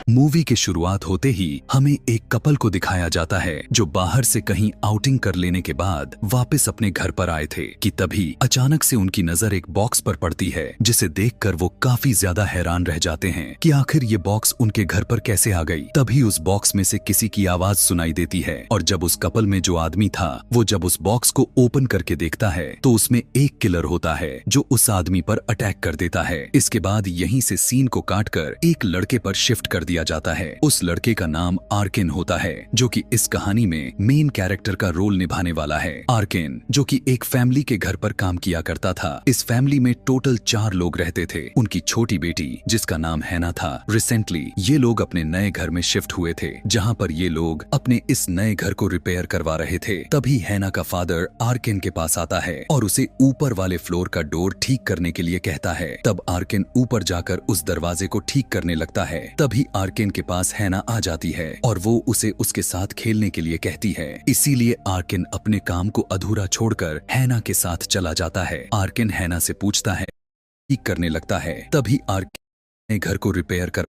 Movie की शुरुआत होते ही हमें एक कपल को दिखाया जाता है जो बाहर से कहीं आउटिंग कर लेने के बाद वापस अपने घर पर आए थे कि तभी अचानक से उनकी नजर एक बॉक्स पर पड़ती है, जिसे देखकर वो काफी ज्यादा हैरान रह जाते हैं कि आखिर ये बॉक्स उनके घर पर कैसे आ गई। तभी उस बॉक्स में से किसी की आवाज सुनाई देती है और जब उस कपल में जो आदमी था वो जब उस बॉक्स को ओपन करके देखता है तो उसमें एक किलर होता है जो उस आदमी पर अटैक कर देता है। इसके बाद यहीं से सीन को काटकर एक लड़के पर शिफ्ट कर दिया जाता है। उस लड़के का नाम आर्केन होता है जो कि इस कहानी में मेन कैरेक्टर का रोल निभाने वाला है। आर्केन जो कि एक फैमिली के घर पर काम किया करता था। इस फैमिली में टोटल 4 लोग रहते थे। उनकी छोटी बेटी जिसका नाम हैना था। रिसेंटली ये लोग अपने नए घर में शिफ्ट हुए थे जहाँ पर ये लोग अपने इस नए घर को रिपेयर करवा रहे थे। तभी हैना का फादर आर्केन के पास आता है और उसे ऊपर वाले फ्लोर का डोर ठीक करने के लिए कहता है। तब आर्केन ऊपर जाकर उस दरवाजे को ठीक करने लगता है। तभी आर्केन के पास हैना आ जाती है और वो उसे उसके साथ खेलने के लिए कहती है। इसीलिए आर्केन अपने काम को अधूरा छोड़कर हैना के साथ चला जाता है। आर्केन हैना से पूछता है, ठीक करने लगता है। तभी आर्केन घर को रिपेयर कर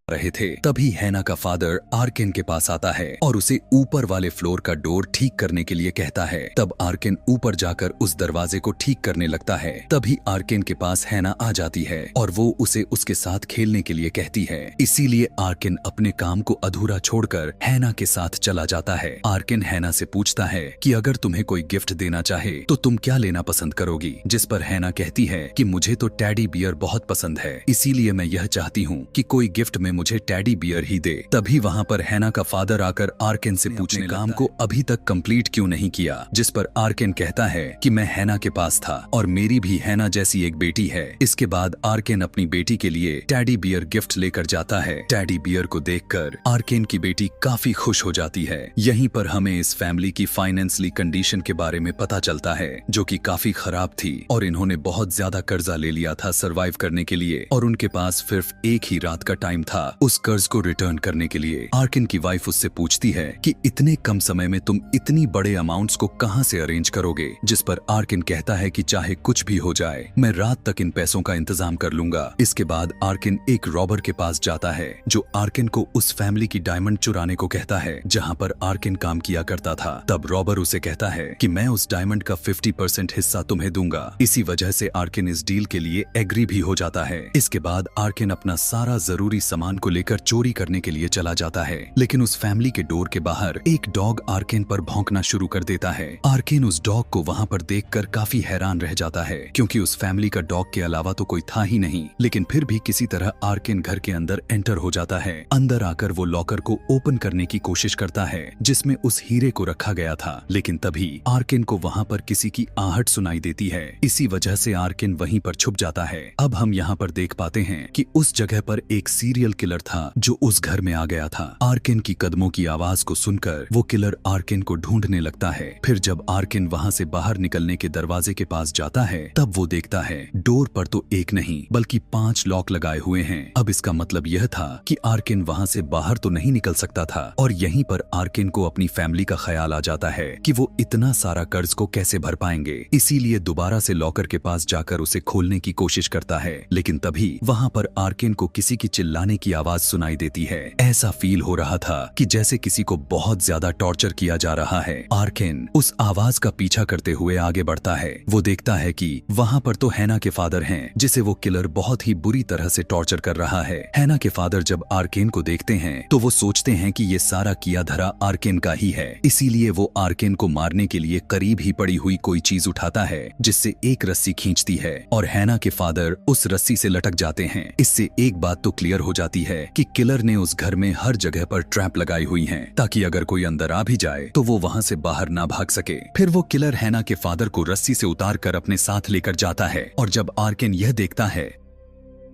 रहे थे। तभी हैना का फादर आर्केन के पास आता है और उसे ऊपर वाले फ्लोर का डोर ठीक करने के लिए कहता है। तब आर्केन ऊपर जाकर उस दरवाजे को ठीक करने लगता है। तभी आर्केन के पास हैना आ जाती है और वो उसे उसके साथ खेलने के लिए कहती है। इसीलिए आर्केन अपने काम को अधूरा छोड़कर हैना के साथ चला जाता है। आर्केन हैना से पूछता है कि अगर तुम्हें कोई गिफ्ट देना चाहे तो तुम क्या लेना पसंद करोगी, जिस पर हैना कहती है कि मुझे तो टेडी बियर बहुत पसंद है, इसीलिए मैं यह चाहती हूँ कि कोई गिफ्ट में मुझे टेडी बियर ही दे। तभी वहाँ पर हैना का फादर आकर आर्केन से पूछने काम को अभी तक कंप्लीट क्यों नहीं किया, जिस पर आर्केन कहता है कि मैं हैना के पास था और मेरी भी हैना जैसी एक बेटी है। इसके बाद आर्केन अपनी बेटी के लिए टेडी बियर गिफ्ट लेकर जाता है। टेडी बियर को देखकर आर्केन की बेटी काफी खुश हो जाती है। यहीं पर हमें इस फैमिली की फाइनेंशियली कंडीशन के बारे में पता चलता है जो कि काफी खराब थी और इन्होंने बहुत ज्यादा कर्जा ले लिया था सर्वाइव करने के लिए और उनके पास सिर्फ एक ही रात का टाइम था उस कर्ज को रिटर्न करने के लिए। आर्केन की वाइफ उससे पूछती है कि इतने कम समय में तुम इतनी बड़े अमाउंट्स को कहां से अरेंज करोगे, जिस पर आर्केन कहता है कि चाहे कुछ भी हो जाए मैं रात तक इन पैसों का इंतजाम कर लूंगा। इसके बाद आर्केन एक रॉबर के पास जाता है जो आर्केन को उस फैमिली की डायमंड चुराने को कहता है जहाँ पर आर्केन काम किया करता था। तब रॉबर उसे कहता है कि मैं उस डायमंड का 50% हिस्सा तुम्हें दूंगा। इसी वजह से आर्केन इस डील के लिए एग्री भी हो जाता है। इसके बाद आर्केन अपना सारा जरूरी सामान को लेकर चोरी करने के लिए चला जाता है, लेकिन उस फैमिली के डोर के बाहर एक डॉग आर्केन पर भौंकना शुरू कर देता है। आर्केन उस डॉग को वहाँ पर देखकर काफी हैरान रह जाता है क्योंकि उस फैमिली का डॉग के अलावा तो कोई था ही नहीं, लेकिन फिर भी किसी तरह आर्केन घर के अंदर एंटर हो जाता है। अंदर आकर वो लॉकर को ओपन करने की कोशिश करता है जिसमें उस हीरे को रखा गया था, लेकिन तभी आर्केन को वहाँ पर किसी की आहट सुनाई देती है। इसी वजह से आर्केन वहीं पर छुप जाता है। अब हम यहाँ पर देख पाते हैं कि उस जगह पर एक सीरियल किलर था जो उस घर में आ गया था। आर्केन की कदमों की आवाज को सुनकर वो किलर आर्केन को ढूंढने लगता है। फिर जब आर्केन वहाँ से बाहर निकलने के दरवाजे के पास जाता है तब वो देखता है डोर पर तो एक नहीं बल्कि 5 लॉक लगाए हुए हैं। अब इसका मतलब यह था कि आर्केन वहाँ से बाहर तो नहीं निकल सकता था और यहीं पर आर्केन को अपनी फैमिली का ख्याल आ जाता है कि वो इतना सारा कर्ज को कैसे भर पाएंगे। इसीलिए दोबारा से लॉकर के पास जाकर उसे खोलने की कोशिश करता है, लेकिन तभी वहाँ पर आर्केन को किसी की चिल्लाने की आवाज सुनाई देती है। ऐसा फील हो रहा था कि जैसे किसी को बहुत ज्यादा टॉर्चर किया जा रहा है। आर्केन उस आवाज का पीछा करते हुए आगे बढ़ता है। वो देखता है कि वहाँ पर तो हैना के फादर हैं जिसे वो किलर बहुत ही बुरी तरह से टॉर्चर कर रहा है। हैना के फादर जब आर्केन को देखते हैं तो वो सोचते हैं कि ये सारा किया धरा आर्केन का ही है, इसीलिए वो आर्केन को मारने के लिए करीब ही पड़ी हुई कोई चीज उठाता है जिससे एक रस्सी खींचती है और हैना के फादर उस रस्सी से लटक जाते हैं। इससे एक बात तो क्लियर हो जाती है कि किलर ने उस घर में हर जगह पर ट्रैप लगाई हुई हैं ताकि अगर कोई अंदर आ भी जाए तो वो वहाँ से बाहर ना भाग सके। फिर वो किलर हैना के फादर को रस्सी से उतार कर अपने साथ लेकर जाता है और जब आर्केन यह देखता है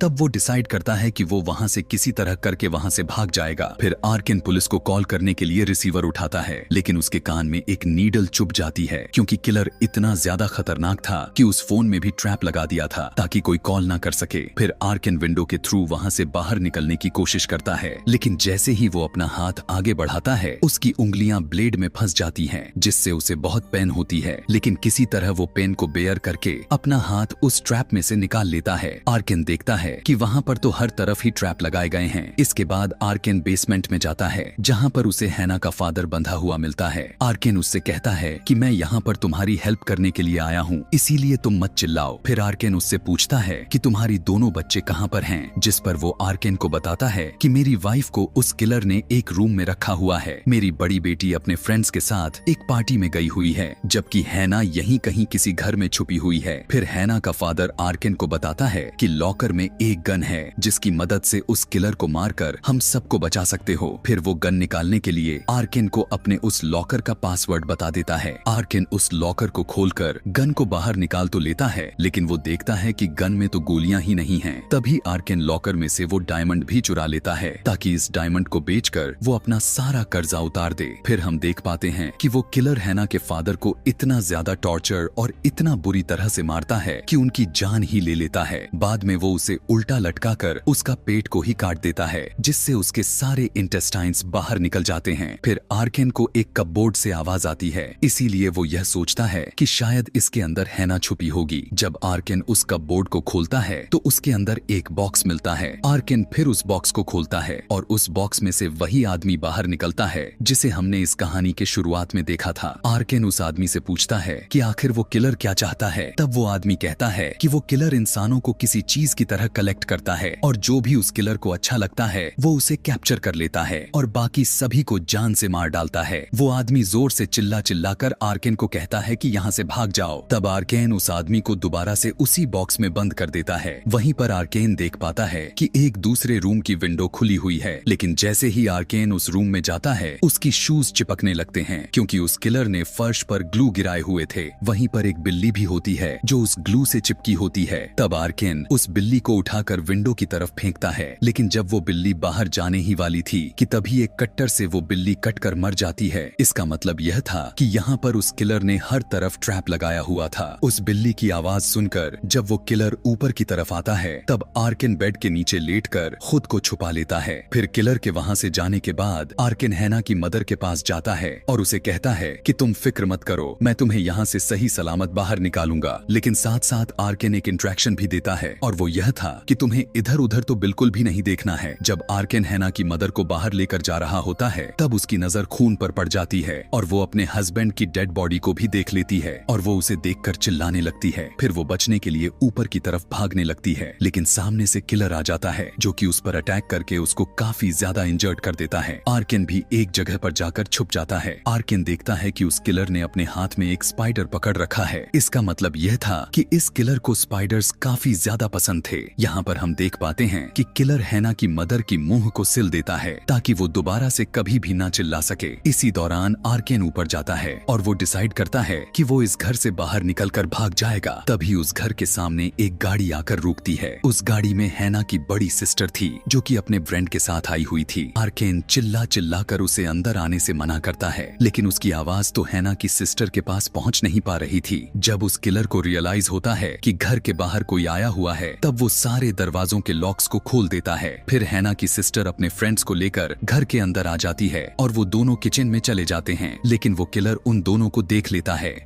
तब वो डिसाइड करता है कि वो वहाँ से किसी तरह करके वहाँ से भाग जाएगा। फिर आर्केन पुलिस को कॉल करने के लिए रिसीवर उठाता है, लेकिन उसके कान में एक नीडल चुभ जाती है क्योंकि किलर इतना ज्यादा खतरनाक था कि उस फोन में भी ट्रैप लगा दिया था ताकि कोई कॉल ना कर सके। फिर आर्केन विंडो के थ्रू वहाँ से बाहर निकलने की कोशिश करता है, लेकिन जैसे ही वो अपना हाथ आगे बढ़ाता है उसकी उंगलियां ब्लेड में फंस जाती हैं, जिससे उसे बहुत पेन होती है। लेकिन किसी तरह वो पेन को बेयर करके अपना हाथ उस ट्रैप में से निकाल लेता है। आर्केन देखता है कि वहाँ पर तो हर तरफ ही ट्रैप लगाए गए हैं। इसके बाद आर्केन बेसमेंट में जाता है जहाँ पर उसे हैना का फादर बंधा हुआ मिलता है। आर्केन उससे कहता है कि मैं यहाँ पर तुम्हारी हेल्प करने के लिए आया हूँ, इसीलिए तुम मत चिल्लाओ। फिर आर्केन उससे पूछता है कि तुम्हारी दोनों बच्चे कहाँ पर हैं, जिस पर वो आर्केन को बताता है कि मेरी वाइफ को उस किलर ने एक रूम में रखा हुआ है। मेरी बड़ी बेटी अपने फ्रेंड्स के साथ एक पार्टी में गई हुई है, जबकि हैना यहीं कहीं किसी घर में छुपी हुई है। फिर हैना का फादर आर्केन को बताता है कि लॉकर में एक गन है जिसकी मदद से उस किलर को मारकर हम सबको बचा सकते हो। फिर वो गन निकालने के लिए आर्केन को अपने उस लॉकर का पासवर्ड बता देता है। आर्केन उस लॉकर को खोलकर गन को बाहर निकाल तो लेता है, लेकिन वो देखता है कि गन में तो गोलियां ही नहीं हैं। तभी आर्केन लॉकर में से वो डायमंड भी चुरा लेता है ताकि इस डायमंड को बेचकर वो अपना सारा कर्जा उतार दे। फिर हम देख पाते हैं कि वो किलर हैना के फादर को इतना ज्यादा टॉर्चर और इतना बुरी तरह से मारता है कि उनकी जान ही ले लेता है। बाद में वो उसे उल्टा लटकाकर उसका पेट को ही काट देता है, जिससे उसके सारे इंटेस्टाइन्स बाहर निकल जाते हैं। फिर आर्केन को एक कपबोर्ड से आवाज आती है, इसीलिए वो यह सोचता है कि शायद इसके अंदर हैना छुपी होगी। जब आर्केन उस कपबोर्ड को खोलता है तो उसके अंदर एक बॉक्स मिलता है। आर्केन फिर उस बॉक्स को खोलता है और उस बॉक्स में से वही आदमी बाहर निकलता है जिसे हमने इस कहानी के शुरुआत में देखा था। आर्केन उस आदमी से पूछता है कि आखिर वो किलर क्या चाहता है। तब वो आदमी कहता है कि वो किलर इंसानों को किसी चीज की तरह कलेक्ट करता है और जो भी उस किलर को अच्छा लगता है वो उसे कैप्चर कर लेता है और बाकी सभी को जान से मार डालता है। वो आदमी जोर से चिल्ला चिल्लाकर आर्केन को कहता है कि यहाँ से भाग जाओ। तब आर्केन उस आदमी को दोबारा से उसी बॉक्स में बंद कर देता है। वहीं पर आर्केन देख पाता है कि एक दूसरे रूम की विंडो खुली हुई है, लेकिन जैसे ही आर्केन उस रूम में जाता है उसकी शूज चिपकने लगते हैं क्योंकि उस किलर ने फर्श पर ग्लू गिराए हुए थे। वहीं पर एक बिल्ली भी होती है जो उस ग्लू से चिपकी होती है। तब आर्केन उस बिल्ली को उठाकर विंडो की तरफ फेंकता है, लेकिन जब वो बिल्ली बाहर जाने ही वाली थी कि तभी एक कट्टर से वो बिल्ली कटकर मर जाती है। इसका मतलब यह था कि यहाँ पर उस किलर ने हर तरफ ट्रैप लगाया हुआ था। उस बिल्ली की आवाज सुनकर जब वो किलर ऊपर की तरफ आता है तब आर्केन बेड के नीचे लेटकर खुद को छुपा लेता है। फिर किलर के वहाँ से जाने के बाद आर्केन हैना की मदर के पास जाता है और उसे कहता है कि तुम फिक्र मत करो, मैं तुम्हें यहाँ से सही सलामत बाहर निकालूंगा। लेकिन साथ साथ आर्केन एक इंट्रैक्शन भी देता है और वो यह था कि तुम्हें इधर उधर तो बिल्कुल भी नहीं देखना है। जब आर्केन हैना की मदर को बाहर लेकर जा रहा होता है तब उसकी नजर खून पर पड़ जाती है और वो अपने हस्बैंड की डेड बॉडी को भी देख लेती है और वो उसे देखकर चिल्लाने लगती है। फिर वो बचने के लिए ऊपर की तरफ भागने लगती है, लेकिन सामने से किलर आ जाता है जो कि उस पर अटैक करके उसको काफी ज्यादा इंजर्ड कर देता है। आर्केन भी एक जगह पर जाकर छुप जाता है। आर्केन देखता है कि उस किलर ने अपने हाथ में एक स्पाइडर पकड़ रखा है। इसका मतलब यह था कि इस किलर को स्पाइडर्स काफी ज्यादा पसंद थे। यहाँ पर हम देख पाते हैं कि किलर हैना की मदर की मुंह को सिल देता है ताकि वो दोबारा से कभी भी ना चिल्ला सके। इसी दौरान आर्केन ऊपर जाता है और वो डिसाइड करता है कि वो इस घर से बाहर निकलकर भाग जाएगा। तभी उस घर के सामने एक गाड़ी आकर रुकती है। उस गाड़ी में हैना की बड़ी सिस्टर थी जो कि अपने फ्रेंड के साथ आई हुई थी। आर्केन चिल्ला चिल्ला कर उसे अंदर आने से मना करता है, लेकिन उसकी आवाज तो हैना की सिस्टर के पास पहुंच नहीं पा रही थी। जब उस किलर को रियलाइज होता है कि घर के बाहर कोई आया हुआ है तब वो सारे दरवाजों के लॉक्स को खोल देता है। फिर हैना की सिस्टर अपने फ्रेंड्स को लेकर घर के अंदर आ जाती है और वो दोनों किचन में चले जाते हैं, लेकिन वो किलर उन दोनों को देख लेता है।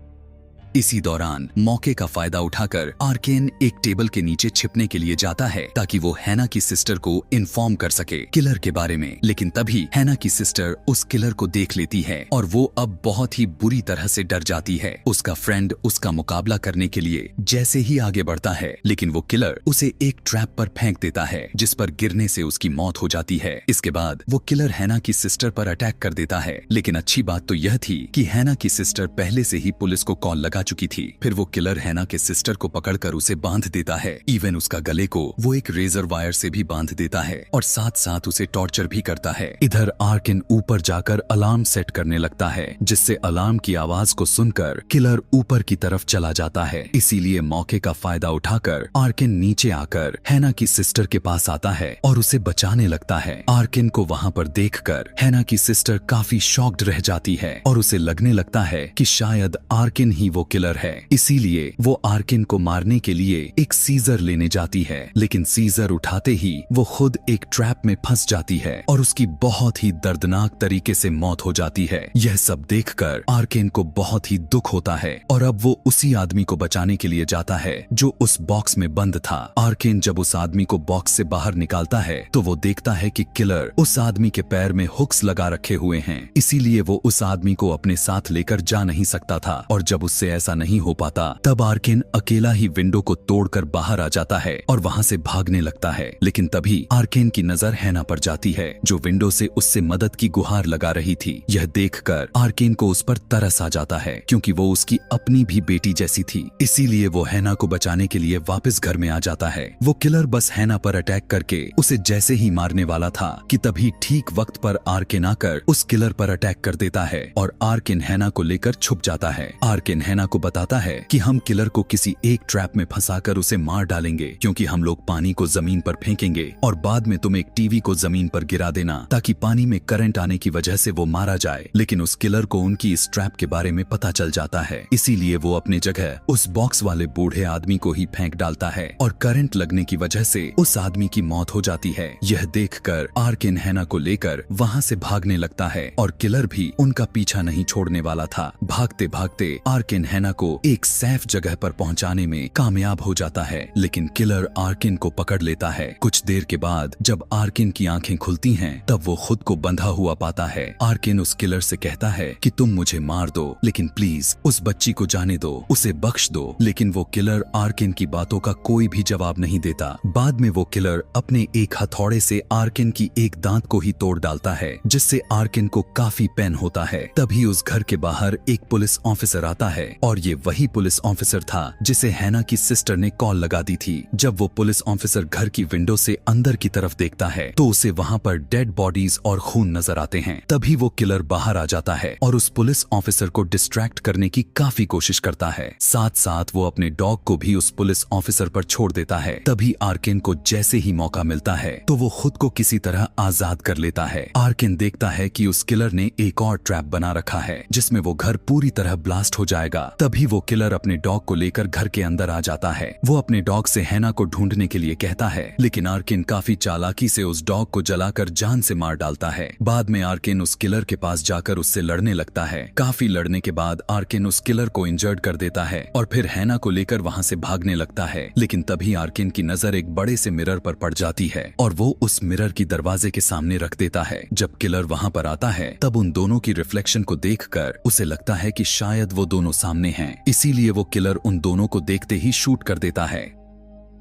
इसी दौरान मौके का फायदा उठाकर आर्केन एक टेबल के नीचे छिपने के लिए जाता है ताकि वो हैना की सिस्टर को इन्फॉर्म कर सके किलर के बारे में। लेकिन तभी हैना की सिस्टर उस किलर को देख लेती है और वो अब बहुत ही बुरी तरह से डर जाती है। उसका फ्रेंड उसका मुकाबला करने के लिए जैसे ही आगे बढ़ता है, लेकिन वो किलर उसे एक ट्रैप पर फेंक देता है जिस पर गिरने से उसकी मौत हो जाती है। इसके बाद वो किलर हैना की सिस्टर पर अटैक कर देता है। लेकिन अच्छी बात तो यह थी कि हैना की सिस्टर पहले से ही पुलिस को कॉल लगा चुकी थी। फिर वो किलर हैना के सिस्टर को पकड़कर उसे बांध देता है। इवन उसका गले को वो एक रेजर वायर से भी बांध देता है और साथ साथ उसे टॉर्चर भी करता है। इधर आर्किन ऊपर जाकर अलार्म सेट करने लगता है, जिससे अलार्म की आवाज को सुनकर किलर ऊपर की तरफ चला जाता है। इसीलिए मौके का फायदा उठाकर आर्किन नीचे आकर हैना की सिस्टर के पास आता है और उसे बचाने लगता है। आर्किन को वहां पर देखकर हैना की सिस्टर काफी शॉक्ड रह जाती है और उसे लगने लगता है कि शायद आर्किन ही वो किलर है। इसीलिए वो आर्किन को मारने के लिए एक सीजर लेने जाती है, लेकिन सीजर उठाते ही वो खुद एक ट्रैप में फंस जाती है और उसकी बहुत ही दर्दनाक तरीके से मौत हो जाती है। यह सब देखकर आर्किन को बहुत ही दुख होता है और अब वो उसी आदमी को बचाने के लिए जाता है जो उस बॉक्स में बंद था। आर्किन जब उस आदमी को बॉक्स से बाहर निकालता है तो वो देखता है कि किलर उस आदमी के पैर में हुक्स लगा रखे हुए हैं। इसीलिए वो उस आदमी को अपने साथ लेकर जा नहीं सकता था और जब उससे ऐसा नहीं हो पाता तब आर्किन अकेला ही विंडो को तोड़कर बाहर आ जाता है और वहां से भागने लगता है। लेकिन तभी आर्किन की नजर हैना पर जाती है जो विंडो से उससे मदद की गुहार लगा रही थी। यह देखकर आर्किन को उस पर तरस आ जाता है क्योंकि वो उसकी अपनी भी बेटी जैसी थी। इसीलिए वो हैना को बचाने के लिए वापस घर में आ जाता है। वो किलर बस हैना पर अटैक करके उसे जैसे ही मारने वाला था कि तभी ठीक वक्त पर आर्किन आकर उस किलर पर अटैक कर देता है और आर्किन हैना को लेकर छुप जाता है। आर्किन हैना को बताता है कि हम किलर को किसी एक ट्रैप में फंसाकर उसे मार डालेंगे क्योंकि हम लोग पानी को जमीन पर फेंकेंगे और बाद में तुम एक टीवी को जमीन पर गिरा देना ताकि पानी में करंट आने की वजह से वो मारा जाए। लेकिन उस किलर को उनकी इस ट्रैप के बारे में पता चल जाता है, इसीलिए वो अपनी जगह उस बॉक्स वाले बूढ़े आदमी को ही फेंक डालता है और करंट लगने की वजह से उस आदमी की मौत हो जाती है। यह देखकर आर्किन हैना को लेकर वहां से भागने लगता है और किलर भी उनका पीछा नहीं छोड़ने वाला था। भागते भागते आर्किन हैना को एक सेफ जगह पर पहुंचाने में कामयाब हो जाता है, लेकिन किलर आर्किन को पकड़ लेता है। कुछ देर के बाद जब आर्किन की आंखें खुलती हैं तब वो खुद को बंधा हुआ पाता है। आर्किन उस किलर से कहता है कि तुम मुझे मार दो लेकिन प्लीज उस बच्ची को जाने दो, उसे बख्श दो। लेकिन वो किलर आर्किन की बातों का कोई भी जवाब नहीं देता। बाद में वो किलर अपने एक हथौड़े से आर्किन की एक दांत को ही तोड़ डालता है, जिससे आर्किन को काफी पेन होता है। तभी उस घर के बाहर एक पुलिस ऑफिसर आता है और ये वही पुलिस ऑफिसर था जिसे हैना की सिस्टर ने कॉल लगा दी थी। जब वो पुलिस ऑफिसर घर की विंडो से अंदर की तरफ देखता है तो उसे वहां पर डेड बॉडीज और खून नजर आते हैं। तभी वो किलर बाहर आ जाता है और उस पुलिस ऑफिसर को डिस्ट्रैक्ट करने की काफी कोशिश करता है। साथ साथ वो अपने डॉग को भी उस पुलिस ऑफिसर पर छोड़ देता है। तभी आर्किन को जैसे ही मौका मिलता है तो वो खुद को किसी तरह आजाद कर लेता है। आर्किन देखता है कि उस किलर ने एक और ट्रैप बना रखा है जिसमें वो घर पूरी तरह ब्लास्ट हो जाएगा। तभी वो किलर अपने डॉग को लेकर घर के अंदर आ जाता है। वो अपने डॉग से हैना को ढूंढने के लिए कहता है, लेकिन आर्किन काफी चालाकी से उस डॉग को जलाकर जान से मार डालता है। बाद में आर्किन उस किलर के पास जाकर उससे लड़ने लगता है। काफी लड़ने के बाद आर्किन उस किलर को इंजर्ड कर देता है और फिर हैना को लेकर वहां से भागने लगता है। लेकिन तभी आर्किन की नजर एक बड़े से मिरर पर पड़ जाती है और वो उस मिरर की दरवाजे के सामने रख देता है। जब किलर वहां पर आता है तब उन दोनों की रिफ्लेक्शन को देखकर उसे लगता है कि शायद वो दोनों सामने हैं, इसीलिए वो किलर उन दोनों को देखते ही शूट कर देता है।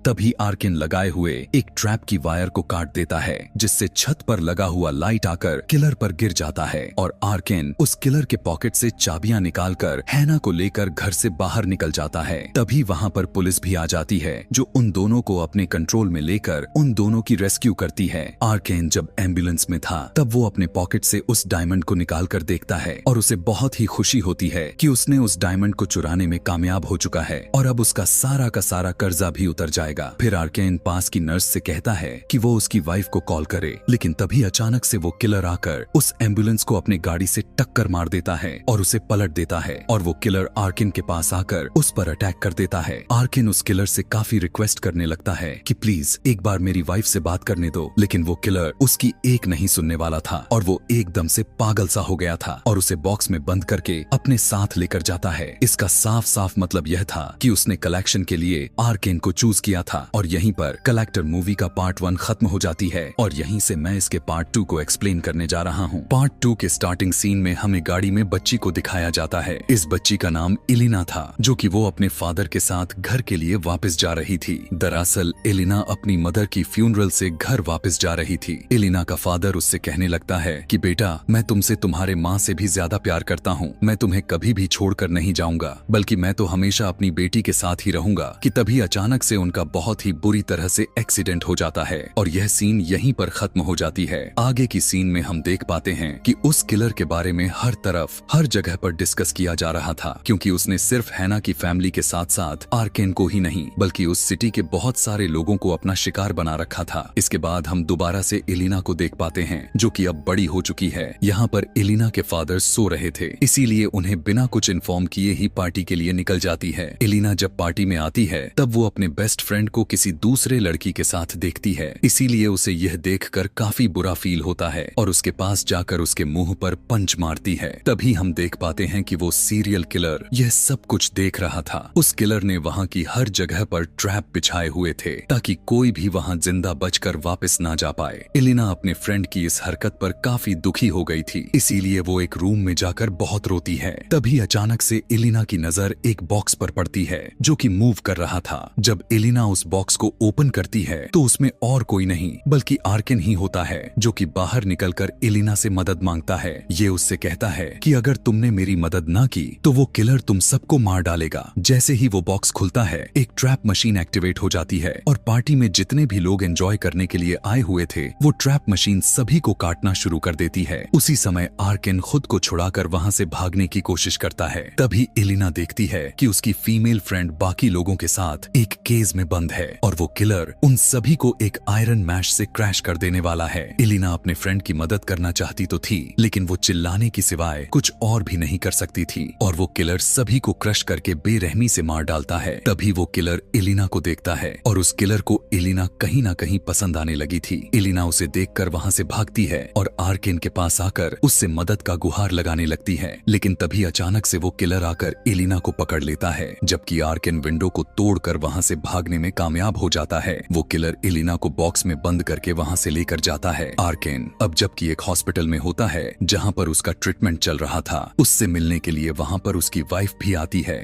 तभी आर्किन लगाए हुए एक ट्रैप की वायर को काट देता है, जिससे छत पर लगा हुआ लाइट आकर किलर पर गिर जाता है और आर्किन उस किलर के पॉकेट से चाबियां निकालकर हैना को लेकर घर से बाहर निकल जाता है। तभी वहां पर पुलिस भी आ जाती है जो उन दोनों को अपने कंट्रोल में लेकर उन दोनों की रेस्क्यू करती है। आर्किन जब एम्बुलेंस में था तब वो अपने पॉकेट से उस डायमंड को निकाल कर देखता है और उसे बहुत ही खुशी होती है कि उसने उस डायमंड को चुराने में कामयाब हो चुका है और अब उसका सारा कर्जा भी उतर जाएगा। फिर आर्किन पास की नर्स से कहता है कि वो उसकी वाइफ को कॉल करे, लेकिन तभी अचानक से वो किलर आकर उस एम्बुलेंस को अपनी गाड़ी से टक्कर मार देता है और उसे पलट देता है और वो किलर आर्किन के पास आकर उस पर अटैक कर देता है। आर्किन उस किलर से काफी रिक्वेस्ट करने लगता है कि प्लीज एक बार मेरी वाइफ से बात करने दो, लेकिन वो किलर उसकी एक नहीं सुनने वाला था और वो एकदम से पागल सा हो गया था और उसे बॉक्स में बंद करके अपने साथ लेकर जाता है। इसका साफ साफ मतलब यह था कि उसने कलेक्शन के लिए आर्किन को चूज किया गया था। और यहीं पर कलेक्टर मूवी का पार्ट 1 खत्म हो जाती है और यहीं से मैं इसके पार्ट 2 को एक्सप्लेन करने जा रहा हूँ। पार्ट 2 के स्टार्टिंग सीन में हमें गाड़ी में बच्ची को दिखाया जाता है। इस बच्ची का नाम एलिना था, जो कि वो अपने फादर के साथ घर के लिए वापस जा रही थी। दरअसल एलिना अपनी मदर की फ्यूनरल से घर वापस जा रही थी। एलिना का फादर उससे कहने लगता है कि बेटा, मैं तुमसे तुम्हारे माँ से भी ज्यादा प्यार करता हूँ, मैं तुम्हें कभी भी छोड़कर नहीं जाऊंगा, बल्कि मैं तो हमेशा अपनी बेटी के साथ ही रहूंगा। कि तभी अचानक से उनका बहुत ही बुरी तरह से एक्सीडेंट हो जाता है और यह सीन यहीं पर खत्म हो जाती है। आगे की सीन में हम देख पाते हैं कि उस किलर के बारे में हर तरफ हर जगह पर डिस्कस किया जा रहा था, क्योंकि उसने सिर्फ हैना की फैमिली के साथ साथ आर्केन को ही नहीं बल्कि उस सिटी के बहुत सारे लोगों को अपना शिकार बना रखा था। इसके बाद हम दोबारा से एलिना को देख पाते हैं, जो कि अब बड़ी हो चुकी है। यहाँ पर एलिना के फादर सो रहे थे, इसीलिए उन्हें बिना कुछ इन्फॉर्म किए ही पार्टी के लिए निकल जाती है। एलिना जब पार्टी में आती है तब वो अपने बेस्ट फ्रेंड को किसी दूसरे लड़की के साथ देखती है, इसीलिए उसे यह देखकर काफी बुरा फील होता है और उसके पास जाकर उसके मुंह पर पंच मारती है। तभी हम देख पाते हैं कि वो सीरियल किलर यह सब कुछ देख रहा था। उस किलर ने वहाँ की हर जगह पर ट्रैप बिछाए हुए थे ताकि कोई भी वहाँ जिंदा बचकर वापस ना जा पाए। एलिना अपने फ्रेंड की इस हरकत पर काफी दुखी हो गई थी, इसीलिए वो एक रूम में जाकर बहुत रोती है। तभी अचानक से एलिना की नजर एक बॉक्स पर पड़ती है जो कि मूव कर रहा था। जब एलिना उस बॉक्स को ओपन करती है तो उसमें और कोई नहीं बल्कि आर्केन ही होता है, जो कि बाहर निकलकर एलिना से मदद मांगता है। ये उससे कहता है कि अगर तुमने मेरी मदद ना की तो वो किलर तुम सबको मार डालेगा। जैसे ही वो बॉक्स खुलता है एक ट्रैप मशीन एक्टिवेट हो जाती है और पार्टी में जितने भी लोग एंजॉय करने के लिए आए हुए थे वो ट्रैप मशीन सभी को काटना शुरू कर देती है। उसी समय आर्केन खुद को छुड़ाकर वहाँ से भागने की कोशिश करता है। तभी एलिना देखती है कि उसकी फीमेल फ्रेंड बाकी लोगों के साथ एक केज में बंद है और वो किलर उन सभी को एक आयरन मैश से क्रैश कर देने वाला है। एलिना अपने फ्रेंड की मदद करना चाहती तो थी, लेकिन वो चिल्लाने की सिवाय कुछ और भी नहीं कर सकती थी और वो किलर सभी को क्रश करके बेरहमी से मार डालता है। तभी वो किलर एलिना को देखता है और उस किलर को एलिना कहीं ना कहीं पसंद आने लगी थी। एलिना उसे देखकर वहाँ से भागती है और आर्केन के पास आकर उससे मदद का गुहार लगाने लगती है, लेकिन तभी अचानक से वो किलर आकर एलिना को पकड़ लेता है। जबकि आर्केन विंडो को तोड़कर वहाँ से भागने में कामयाब हो जाता है। वो किलर एलिना को बॉक्स में बंद करके वहाँ से लेकर जाता है। आर्केन अब जबकि एक हॉस्पिटल में होता है जहाँ पर उसका ट्रीटमेंट चल रहा था, उससे मिलने के लिए वहाँ पर उसकी वाइफ भी आती है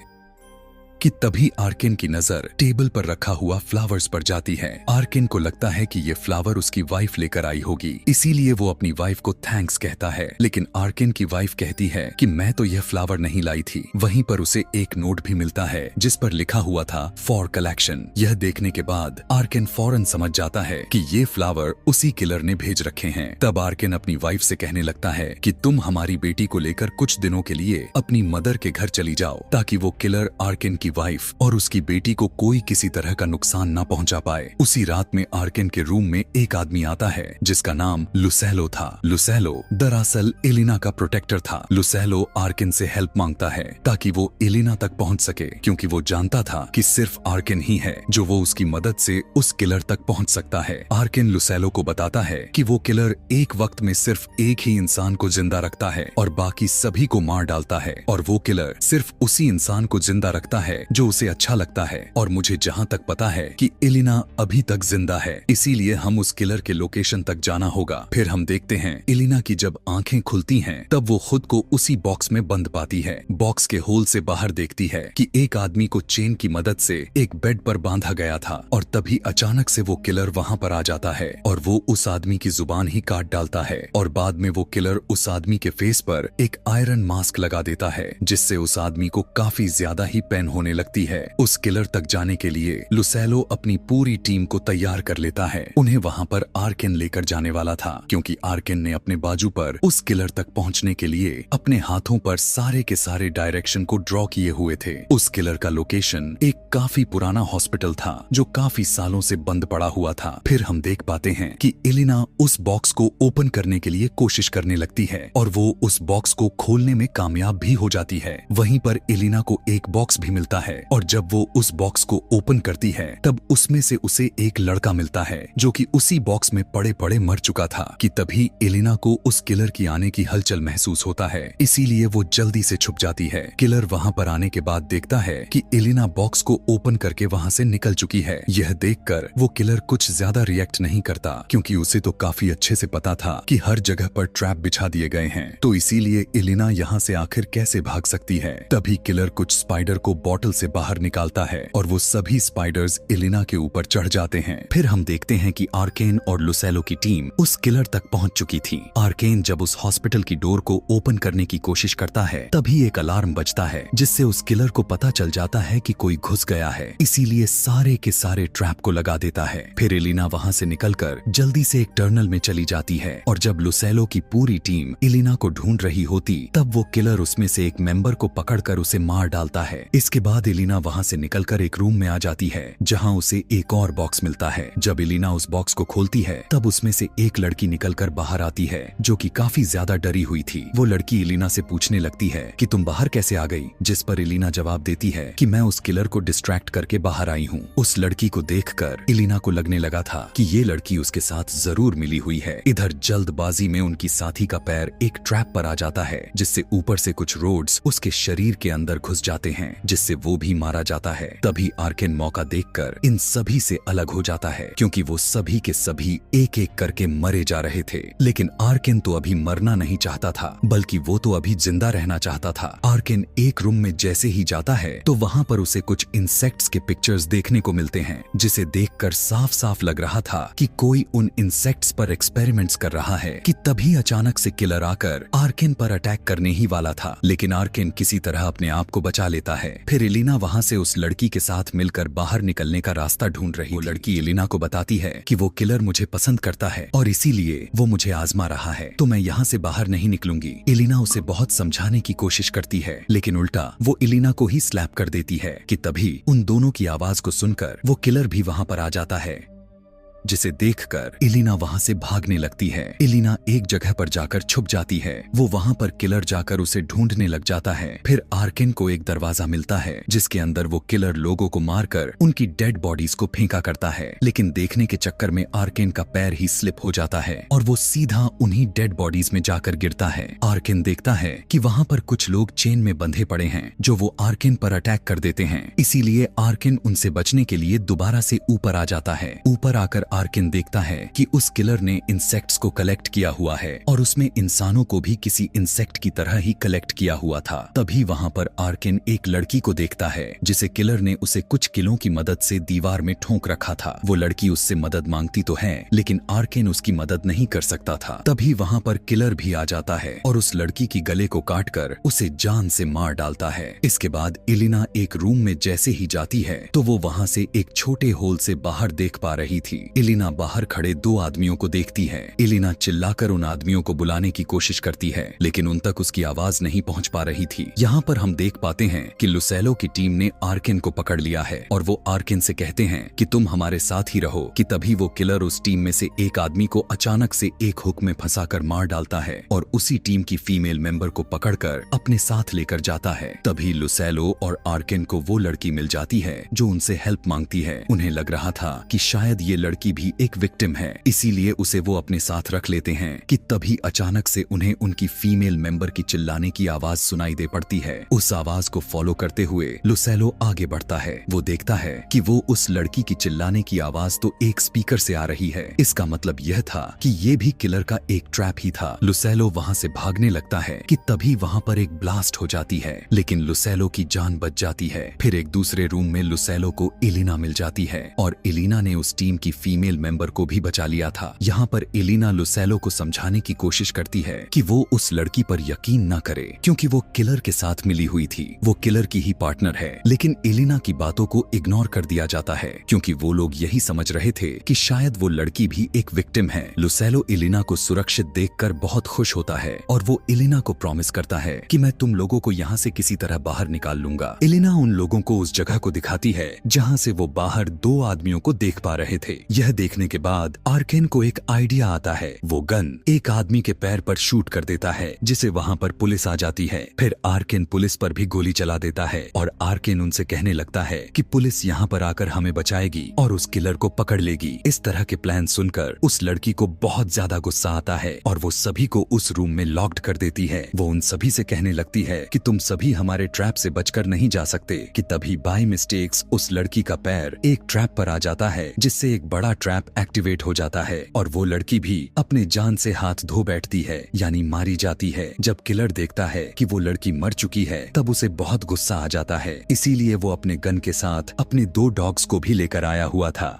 कि तभी आर्केन की नजर टेबल पर रखा हुआ फ्लावर्स पर जाती है। आर्केन को लगता है कि ये फ्लावर उसकी वाइफ लेकर आई होगी, इसीलिए वो अपनी वाइफ को थैंक्स कहता है, लेकिन आर्केन की वाइफ कहती है कि मैं तो यह फ्लावर नहीं लाई थी। वहीं पर उसे एक नोट भी मिलता है जिस पर लिखा हुआ था फॉर कलेक्शन। यह देखने के बाद आर्केन फौरन समझ जाता है कि ये फ्लावर उसी किलर ने भेज रखे हैं। तब आर्केन अपनी वाइफ से कहने लगता है कि तुम हमारी बेटी को लेकर कुछ दिनों के लिए अपनी मदर के घर चली जाओ ताकि वो किलर आर्केन की वाइफ और उसकी बेटी को कोई किसी तरह का नुकसान न पहुंचा पाए। उसी रात में आर्केन के रूम में एक आदमी आता है जिसका नाम लुसेलो था। लुसेलो दरअसल एलिना का प्रोटेक्टर था। लुसेलो आर्केन से हेल्प मांगता है ताकि वो एलिना तक पहुंच सके, क्योंकि वो जानता था कि सिर्फ आर्केन ही है जो वो उसकी मदद से उस किलर तक पहुंच सकता है। आर्केन लुसेलो को बताता है कि वो किलर एक वक्त में सिर्फ एक ही इंसान को जिंदा रखता है और बाकी सभी को मार डालता है, और वो किलर सिर्फ उसी इंसान को जिंदा रखता है जो उसे अच्छा लगता है। और मुझे जहाँ तक पता है कि एलिना अभी तक जिंदा है, इसीलिए हम उस किलर के लोकेशन तक जाना होगा। फिर हम देखते हैं एलिना की जब आंखें खुलती हैं तब वो खुद को उसी बॉक्स में बंद पाती है। बॉक्स के होल से बाहर देखती है कि एक आदमी को चेन की मदद से एक बेड पर बांधा गया था, और तभी अचानक से वो किलर वहाँ पर आ जाता है और वो उस आदमी की जुबान ही काट डालता है, और बाद में वो किलर उस आदमी के फेस पर एक आयरन मास्क लगा देता है जिससे उस आदमी को काफी ज्यादा ही पेन होने लगती है। उस किलर तक जाने के लिए लुसेलो अपनी पूरी टीम को तैयार कर लेता है। उन्हें वहाँ पर आर्केन लेकर जाने वाला था, क्योंकि आर्केन ने अपने बाजू पर उस किलर तक पहुँचने के लिए अपने हाथों पर सारे के सारे डायरेक्शन को ड्रॉ किए हुए थे। उस किलर का लोकेशन एक काफी पुराना हॉस्पिटल था जो काफी सालों से बंद पड़ा हुआ था। फिर हम देख पाते हैं कि एलिना उस बॉक्स को ओपन करने के लिए कोशिश करने लगती है और वो उस बॉक्स को खोलने में कामयाब भी हो जाती है। वहीं पर एलिना को एक बॉक्स भी मिलता मिलता है और जब वो उस बॉक्स को ओपन करती है तब उसमें से उसे एक लड़का मिलता है जो कि उसी बॉक्स में पड़े पड़े मर चुका था कि तभी एलिना को उस किलर की आने की हलचल महसूस होता है, इसीलिए वो जल्दी से छुप जाती है। किलर वहां पर आने के बाद देखता है कि एलिना बॉक्स को ओपन करके वहां से निकल चुकी है। यह देखकर वो किलर कुछ ज्यादा रिएक्ट नहीं करता क्योंकि उसे तो काफी अच्छे से पता था कि हर जगह पर ट्रैप बिछा दिए गए हैं, तो इसीलिए एलिना यहाँ से आखिर कैसे भाग सकती है। तभी किलर कुछ स्पाइडर को बॉटल से बाहर निकालता है और वो सभी स्पाइडर्स एलिना के ऊपर चढ़ जाते हैं। फिर हम देखते हैं कि आर्केन और लुसेलो की टीम उस किलर तक पहुंच चुकी थी। आर्केन जब उस हॉस्पिटल की डोर को ओपन करने की कोशिश करता है तभी एक अलार्म बजता है जिससे उस किलर को पता चल जाता है कि कोई घुस गया है, इसीलिए सारे के सारे ट्रैप को लगा देता है। फिर एलिना वहां से निकलकर जल्दी से एक टर्नल में चली जाती है और जब लुसेलो की पूरी टीम एलिना को ढूंढ रही होती तब वो किलर उसमें से एक मेंबर को पकड़कर उसे मार डालता है। इसके बाद एलिना वहां से निकलकर एक रूम में आ जाती है जहां उसे एक और बॉक्स मिलता है। जब एलिना उस बॉक्स को खोलती है तब उसमें से एक लड़की निकलकर बाहर आती है जो कि काफी ज्यादा डरी हुई थी। वो लड़की एलिना से पूछने लगती है कि तुम बाहर कैसे आ गई, जिस पर एलिना जवाब देती है कि मैं उस किलर को डिस्ट्रैक्ट करके बाहर आई हूँ। उस लड़की को देखकर एलिना को लगने लगा था कि ये लड़की उसके साथ जरूर मिली हुई है। इधर जल्दबाजी में उनकी साथी का पैर एक ट्रैप पर आ जाता है जिससे ऊपर से कुछ रोड्स उसके शरीर के अंदर घुस जाते हैं जिससे वो भी मारा जाता है। तभी आर्केन मौका देखकर इन सभी से अलग हो जाता है क्योंकि वो सभी के सभी एक एक करके मरे जा रहे थे। लेकिन आर्केन तो अभी मरना नहीं चाहता था बल्कि वो तो अभी जिंदा रहना चाहता था। आर्केन एक रूम में जैसे ही जाता है तो वहां पर उसे कुछ इंसेक्ट्स के पिक्चर्स देखने को मिलते हैं जिसे देखकर साफ साफ लग रहा था कि कोई उन इंसेक्ट्स पर एक्सपेरिमेंट्स कर रहा है कि तभी अचानक से किलर आकर आर्केन पर अटैक करने ही वाला था। लेकिन आर्केन किसी तरह अपने आप को बचा लेता है। फिर एलिना वहां से उस लड़की के साथ मिलकर बाहर निकलने का रास्ता ढूंढ रही। वो लड़की एलिना को बताती है कि वो किलर मुझे पसंद करता है और इसीलिए वो मुझे आजमा रहा है, तो मैं यहाँ से बाहर नहीं निकलूंगी। एलिना उसे बहुत समझाने की कोशिश करती है लेकिन उल्टा वो एलिना को ही स्लैप कर देती है कि तभी उन दोनों की आवाज को सुनकर वो किलर भी वहां पर आ जाता है जिसे देखकर एलिना वहां से भागने लगती है। एलिना एक जगह पर जाकर छुप जाती है। वो वहां पर किलर जाकर उसे ढूंढने लग जाता है। फिर आर्केन को एक दरवाजा मिलता है जिसके अंदर वो किलर लोगों को मारकर उनकी डेड बॉडीज को फेंका करता है, लेकिन देखने के चक्कर में आर्केन का पैर ही स्लिप हो जाता है और वो सीधा उन्हीं डेड बॉडीज में जाकर गिरता है। आर्केन देखता है कि वहां पर कुछ लोग चेन में बंधे पड़े हैं जो वो आर्केन पर अटैक कर देते हैं, इसीलिए आर्केन उनसे बचने के लिए दोबारा से ऊपर आ जाता है। ऊपर आकर आर्केन देखता है कि उस किलर ने इंसेक्ट्स को कलेक्ट किया हुआ है और उसमें इंसानों को भी किसी इंसेक्ट की तरह ही कलेक्ट किया हुआ था। तभी वहां पर आर्केन एक लड़की को देखता है जिसे किलर ने उसे कुछ किलों की मदद से दीवार में ठोक रखा था। वो लड़की उससे मदद मांगती तो है लेकिन आर्केन उसकी मदद नहीं कर सकता था। तभी वहां पर किलर भी आ जाता है और उस लड़की की गले को काटकर उसे जान से मार डालता है। इसके बाद एलिना एक रूम में जैसे ही जाती है तो वो वहां से एक छोटे होल से बाहर देख पा रही थी। एलिना बाहर खड़े दो आदमियों को देखती है। एलिना चिल्लाकर उन आदमियों को बुलाने की कोशिश करती है लेकिन उन तक उसकी आवाज नहीं पहुंच पा रही थी। यहाँ पर हम देख पाते हैं कि लुसेलो की टीम ने आर्केन को पकड़ लिया है और वो आर्केन से कहते हैं कि तुम हमारे साथ ही रहो। कि तभी वो किलर उस टीम में से एक आदमी को अचानक से एक हुक में फंसाकर मार डालता है और उसी टीम की फीमेल मेंबर को पकड़कर अपने साथ लेकर जाता है। तभी लुसेलो और आर्केन को वो लड़की मिल जाती है जो उनसे हेल्प मांगती है। उन्हें लग रहा था कि शायद ये लड़की भी एक विक्टिम है, इसीलिए उसे वो अपने साथ रख लेते हैं। कि तभी अचानक से उन्हें उनकी फीमेल मेंबर की चिल्लाने की आवाज सुनाई दे पड़ती है। उस आवाज को फॉलो करते हुए लुसेलो आगे बढ़ता है। वो देखता है कि वो उस लड़की की चिल्लाने की आवाज तो एक स्पीकर से आ रही है। इसका मतलब यह था कि ये भी किलर का एक ट्रैप ही था। लुसेलो वहां से भागने लगता है कि तभी वहां पर एक ब्लास्ट हो जाती है लेकिन लुसेलो की जान बच जाती है। फिर एक दूसरे रूम में लुसेलो को एलिना मिल जाती है और एलिना ने उस टीम की फीमेल मेंबर को भी बचा लिया था। यहाँ पर एलिना लुसेलो को समझाने की कोशिश करती है कि वो उस लड़की पर यकीन न करे क्योंकि वो किलर के साथ मिली हुई थी, वो किलर की ही पार्टनर है। लेकिन एलिना की बातों को इग्नोर कर दिया जाता है क्योंकि वो लोग यही समझ रहे थे कि शायद वो लड़की भी एक विक्टिम है। लुसेलो एलिना को सुरक्षित देखकर बहुत खुश होता है और वो एलिना को प्रॉमिस करता है कि मैं तुम लोगों को यहाँ से किसी तरह बाहर निकाल लूंगा। एलिना उन लोगों को उस जगह को दिखाती है जहाँ से वो बाहर दो आदमियों को देख पा रहे थे। यह यह देखने के बाद आर्केन को एक आइडिया आता है। वो गन एक आदमी के पैर पर शूट कर देता है, जिसे वहाँ पर पुलिस आ जाती है। फिर आर्केन पुलिस पर भी गोली चला देता है और आर्केन उनसे कहने लगता है कि पुलिस यहाँ पर आकर हमें बचाएगी और उस किलर को पकड़ लेगी। इस तरह के प्लान सुनकर उस लड़की को बहुत ज्यादा गुस्सा आता है और वो सभी को उस रूम में लॉक्ड कर देती है। वो उन सभी से कहने लगती है कि तुम सभी हमारे ट्रैप से बचकर नहीं जा सकते। कि तभी बाय मिस्टेक्स उस लड़की का पैर एक ट्रैप पर आ जाता है, जिससे एक बड़ा ट्रैप एक्टिवेट हो जाता है और वो लड़की भी अपने जान से हाथ धो बैठती है, यानी मारी जाती है। जब किलर देखता है कि वो लड़की मर चुकी है, तब उसे बहुत गुस्सा आ जाता है। इसीलिए वो अपने गन के साथ अपने 2 डॉग्स को भी लेकर आया हुआ था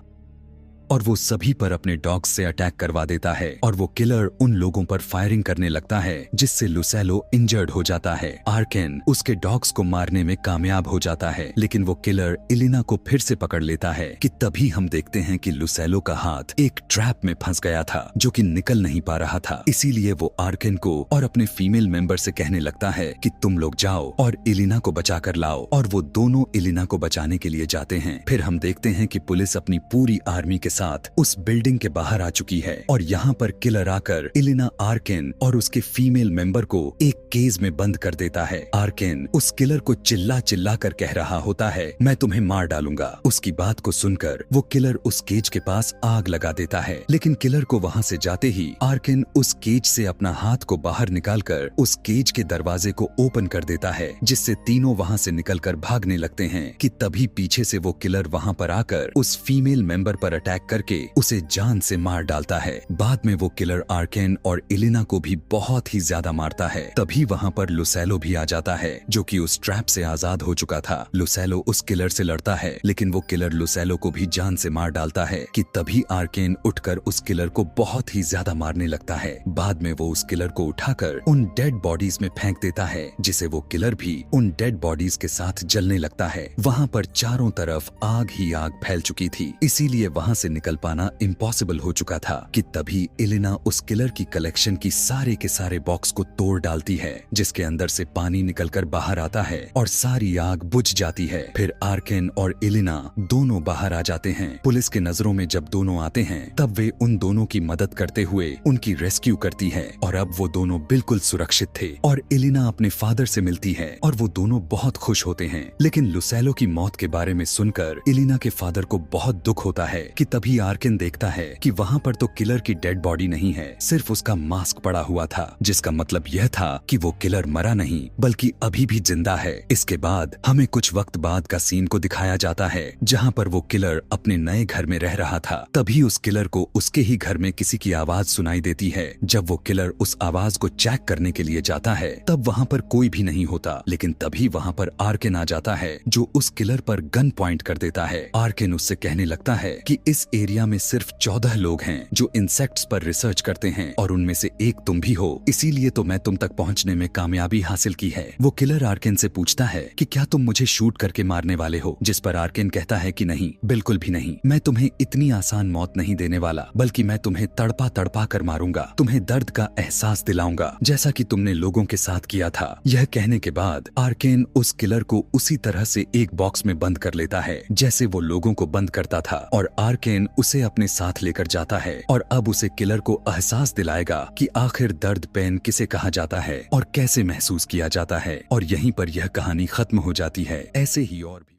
और वो सभी पर अपने डॉग्स से अटैक करवा देता है और वो किलर उन लोगों पर फायरिंग करने लगता है, जिससे लुसेलो इंजर्ड हो जाता है। आर्केन उसके डॉग्स को मारने में कामयाब हो जाता है, लेकिन वो किलर एलिना को फिर से पकड़ लेता है। कि तभी हम देखते हैं कि लुसेलो का हाथ एक ट्रैप में फंस गया था, जो कि निकल नहीं पा रहा था। इसीलिए वो आर्केन को और अपने फीमेल मेंबर से कहने लगता है कि तुम लोग जाओ और एलिना को बचा कर लाओ, और वो दोनों एलिना को बचाने के लिए जाते हैं। फिर हम देखते हैं कि पुलिस अपनी पूरी आर्मी के साथ उस बिल्डिंग के बाहर आ चुकी है और यहाँ पर किलर आकर एलिना, आर्केन और उसके फीमेल मेंबर को एक केज में बंद कर देता है। आर्केन उस किलर को चिल्ला चिल्ला कर कह रहा होता है, मैं तुम्हें मार डालूंगा। उसकी बात को सुनकर वो किलर उस केज के पास आग लगा देता है, लेकिन किलर को वहाँ से जाते ही आर्केन उस केज से अपना हाथ को बाहर निकालकर उस केज के दरवाजे को ओपन कर देता है, जिससे तीनों वहाँ से निकलकर भागने लगते हैं। कि तभी पीछे से वो किलर वहाँ पर आकर उस फीमेल मेंबर पर अटैक करके उसे जान से मार डालता है। बाद में वो किलर आर्केन और एलिना को भी बहुत ही ज्यादा मारता है। तभी वहाँ पर लुसेलो भी आ जाता है, जो कि उस ट्रैप से आजाद हो चुका था। लुसेलो उस किलर से लड़ता है, लेकिन वो किलर लुसेलो को भी जान से मार डालता है। कि तभी आर्केन उठकर उस किलर को बहुत ही ज्यादा मारने लगता है। बाद में वो उस किलर को उठाकर उन डेड बॉडीज में फेंक देता है, जिसे वो किलर भी उन डेड बॉडीज के साथ जलने लगता है। वहाँ पर चारों तरफ आग ही आग फैल चुकी थी, इसीलिए वहाँ से निकल पाना इम्पॉसिबल हो चुका था। कि तभी एलिना उस किलर की कलेक्शन की सारे के सारे बॉक्स को तोड़ डालती है, जिसके अंदर से पानी निकलकर बाहर आता है और सारी आग बुझ जाती है। फिर आर्केन और एलिना दोनों बाहर आ जाते हैं। पुलिस के नजरों में जब दोनों आते हैं, तब वे उन दोनों की मदद करते हुए उनकी रेस्क्यू करती है और अब वो दोनों बिल्कुल सुरक्षित थे। और एलिना अपने फादर से मिलती है और वो दोनों बहुत खुश होते हैं। लेकिन लुसेलो की मौत के बारे में सुनकर एलिना के फादर को बहुत दुख होता है। कि तभी आर्केन देखता है कि वहाँ पर तो किलर की डेड बॉडी नहीं है, सिर्फ उसका मास्क पड़ा हुआ था, जिसका मतलब यह था कि वो किलर मरा नहीं बल्कि अभी भी जिंदा है। इसके बाद हमें कुछ वक्त बाद का सीन को दिखाया जाता है, जहाँ पर वो किलर अपने नए घर में रह रहा था। तभी उस किलर को उसके ही घर में किसी की आवाज सुनाई देती है। जब वो किलर उस आवाज को चेक करने के लिए जाता है, तब वहाँ पर कोई भी नहीं होता। लेकिन तभी वहाँ पर आर्केन आ जाता है, जो उस किलर पर गन पॉइंट कर देता है। आर्केन उससे कहने लगता है कि इस एरिया में सिर्फ 14 लोग हैं जो इंसेक्ट्स पर रिसर्च करते हैं और उनमें से एक तुम भी हो, इसीलिए तो मैं तुम तक पहुंचने में कामयाबी हासिल की है। वो किलर आर्केन से पूछता है कि क्या तुम मुझे शूट करके मारने वाले हो, जिस पर आर्केन कहता है कि नहीं, बिल्कुल भी नहीं। मैं तुम्हें इतनी आसान मौत नहीं देने वाला, बल्कि मैं तुम्हें तड़पा तड़पा कर मारूंगा, तुम्हें दर्द का एहसास दिलाऊंगा, जैसा कि तुमने लोगों के साथ किया था। यह कहने के बाद आर्केन उस किलर को उसी तरह से एक बॉक्स में बंद कर लेता है, जैसे वो लोगों को बंद करता था, और आर्केन उसे अपने साथ लेकर जाता है और अब उसे किलर को एहसास दिलाएगा कि आखिर दर्द पेन किसे कहा जाता है और कैसे महसूस किया जाता है। और यहीं पर यह कहानी खत्म हो जाती है। ऐसे ही और भी